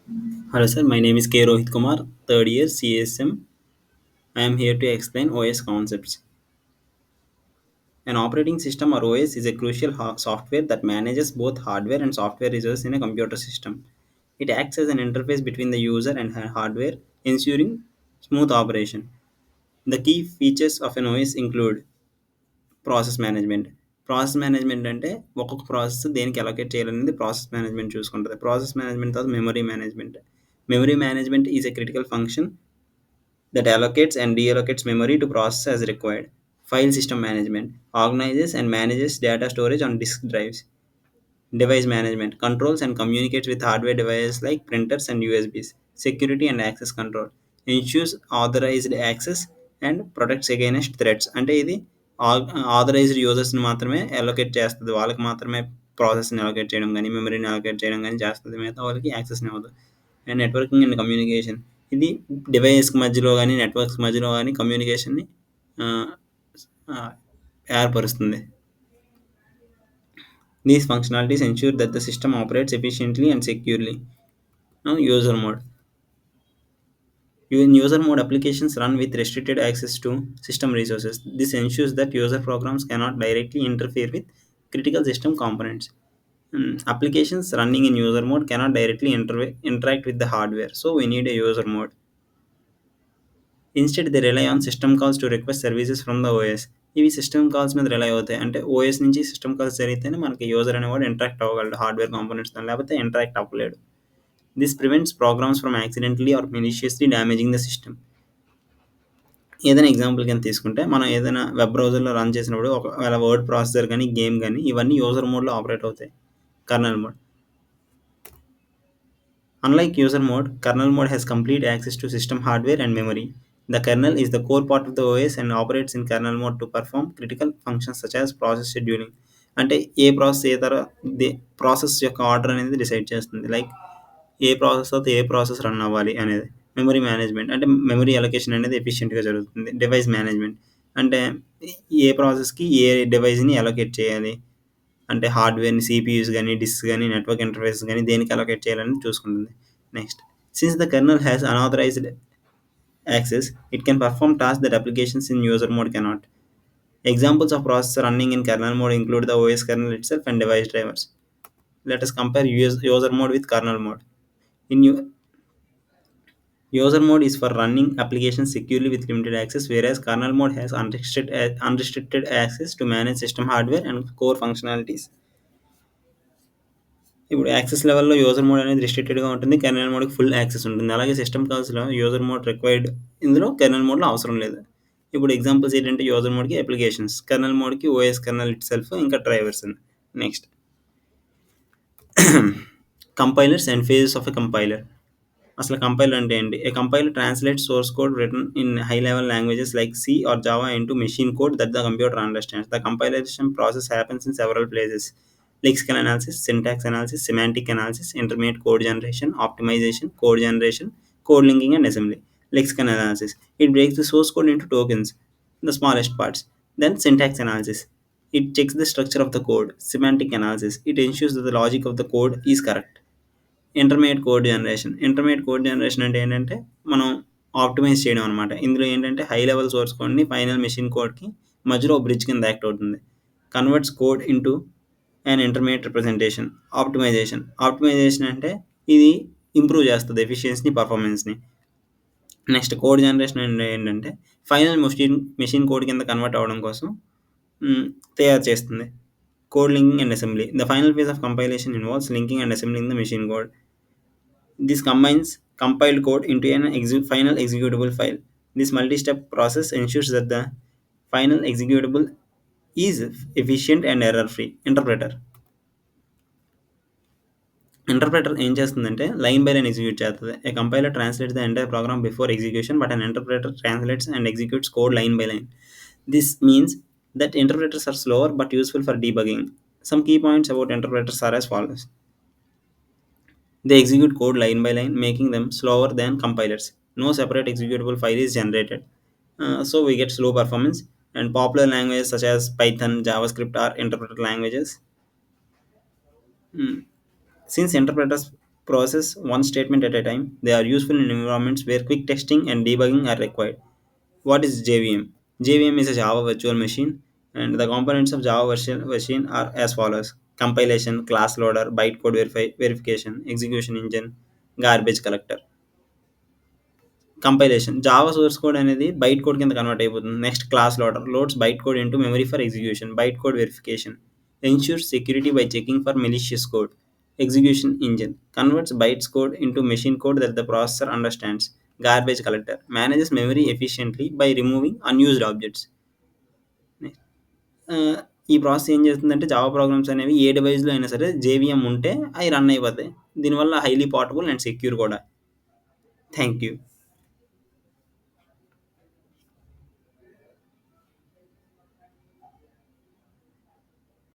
Hello sir, my name is K. Rohit Kumar, third year CSM. I am here to explain OS concepts. An operating system or OS is a crucial software that manages both hardware and software resources in a computer system. It acts as an interface between the user and hardware, ensuring smooth operation. The key features of an OS include process management. Process management అంటే ఒక్కొక్క process దేనికి allocate చేయాలనేది process management చూసుకుంటుంది. Process management తర్వాత memory management. Memory management is a critical function that allocates and deallocates memory to process as required. File system management organizes and manages data storage on disk drives. Device management controls and communicates with hardware devices like printers and USBs. Security and access control ensures authorized access and protects against threats. అంటే ఇది authorised యూజర్స్ని మాత్రమే allocate చేస్తుంది, వాళ్ళకి మాత్రమే ప్రాసెస్ని allocate చేయడం కానీ మెమరీని అలొకేట్ చేయడం కానీ చేస్తుంది, మిగతా వాళ్ళకి యాక్సెస్ని ఇవ్వదు. అండ్ నెట్వర్కింగ్ అండ్ కమ్యూనికేషన్ ఇది డివైస్కి మధ్యలో కానీ నెట్వర్క్స్ మధ్యలో కానీ కమ్యూనికేషన్ని ఏర్పరుస్తుంది. These functionalities ensure that the system operates efficiently and securely. Now, user mode. In user mode, applications run with restricted access to system resources. This ensures that user programs cannot directly interfere with critical system components. Applications running in user mode cannot directly interact with the hardware, so we need a user mode. Instead, they rely on system calls to request services from the OS. ఇవి system calls మీద rely అవుతాయి. అంటే OS నుంచి system calls జరిగితేనే మనకి user అనేవాడు interact అవ్వగలడు hardware కాంపోనెంట్స్తో, లేకపోతే ఇంటరాక్ట్ అవ్వలేడు. This prevents programs from accidentally or maliciously damaging the system. ఏదైనా ఎగ్జాంపుల్ కింద తీసుకుంటే మనం ఏదైనా వెబ్ బ్రౌజర్లో రన్ చేసినప్పుడు ఒకవేళ వర్డ్ ప్రాసెసర్ కానీ గేమ్ కానీ ఇవన్నీ యూజర్ మోడ్లో ఆపరేట్ అవుతాయి. Colonel mode. Unlike user mode, kernel mode has complete access to system hardware and memory. The kernel is the core part of the OS and operates in kernel mode to perform critical functions such as process scheduling. అంటే ఏ process ఏ తర్వాత process యొక్క order అనేది decide చేస్తుంది. Like ఏ process తర్వాత ఏ process run అవ్వాలి అనేది. Memory management అంటే memory allocation అనేది ఎఫిషియెంట్గా జరుగుతుంది. డివైస్ మేనేజ్మెంట్ అంటే ఏ ప్రాసెస్కి ఏ డివైస్ని అలొకేట్ చేయాలి, అంటే హార్డ్వేర్ని సిపియూస్ కానీ డిస్క్ కానీ నెట్వర్క్ ఇంటర్ఫేస్ కానీ దేనికి అలొకేట్ చేయాలని చూసుకుంటుంది. Next, since the kernel has unauthorized access, it can perform task that applications in user mode cannot. Examples of processor running in kernel mode include the OS kernel itself and device drivers. Let us compare user mode with kernel mode. In user mode is for running applications securely with limited access, whereas kernel mode has unrestricted access to manage system hardware and core functionalities. ఇప్పుడు access లెవెల్‌లో user mode అనేది రిస్ట్రిక్టెడ్‌గా ఉంటుంది. Kernel మోడ్‌కి full access ఉంటుంది. అలాగే system కాల్స్‌లో user mode required. ఇందులో కెర్నల్ మోడ్‌లో అవసరం లేదు. ఇప్పుడు ఎగ్జాంపుల్స్ ఏంటంటే యూజర్ మోడ్‌కి అప్లికేషన్స్, కెర్నల్ మోడ్‌కి ఓఎస్ కెర్నల్ ఇట్‌సెల్ఫ్, ఇంకా drivers. Next, compilers and phases of a compiler. అసలు కంపైలర్ అంటే ఏంటి? A compiler translates source code written in high level languages like C or Java into machine code that the computer understands. The compilation process happens in several places: lexical analysis, syntax analysis, semantic analysis, intermediate code generation, optimization, code generation, code linking, and assembly. Lexical analysis. It breaks the source code into tokens, the smallest parts. Then syntax analysis. It checks the structure of the code. Semantic analysis. It ensures that the logic of the code is correct. Intermediate code generation. Intermediate code generation అంటే ఏంటంటే మనం optimize చేయడం అనమాట. ఇందులో ఏంటంటే high level source కోడ్ని final machine కోడ్కి మధ్యలో బ్రిడ్జ్ కింద యాక్ట్ అవుతుంది. Converts code into and intermediate representation. Optimization. Optimization అంటే ఇది ఇంప్రూవ్ చేస్తుంది ఎఫిషియన్సీని, పర్ఫార్మెన్స్ని. నెక్స్ట్, కోడ్ జనరేషన్ అంటే ఏంటంటే ఫైనల్ మెషిన్ కోడ్ కింద కన్వర్ట్ అవ్వడం కోసం తయారు చేస్తుంది. Code linking and assembly. The final phase of compilation involves linking and assembling the machine code. This combines compiled code into an final executable file. This multi-step process ensures that the final executable is efficient and error-free. Interpreter ఏం చేస్తుందంటే line by line execute చేస్తుంది. A compiler translates the entire program before execution, but an interpreter translates and executes code line by line. This means that interpreters are slower but useful for debugging. Some key points about interpreters are as follows. They execute code line by line, making them slower than compilers. No separate executable file is generated, so we get slow performance. And popular languages such as Python, JavaScript are interpreter languages. Mm. Since interpreters process one statement at a time. They are useful in environments where quick testing and debugging are required. What is JVM? JVM is a Java virtual machine, and the components of Java virtual machine are as follows: compilation, class loader, bytecode verification, execution engine, garbage collector. Compilation Java source code అనేది byte code కింద convert అయిపోతుంది. Next class loader loads byte code into memory for execution. Byte code verification ensures security by checking for malicious code. Execution engine converts bytes code into machine code that the processor understands. Garbage collector manages memory efficiently by removing unused objects. ఈ process ఏం చేస్తుందంటే Java programmes అనేవి ఏ డివైస్లో అయినా సరే JVM ఉంటే అవి run అయిపోతాయి. దీనివల్ల హైలీ పోర్టబుల్ అండ్ సెక్యూర్ కూడా. Thank you.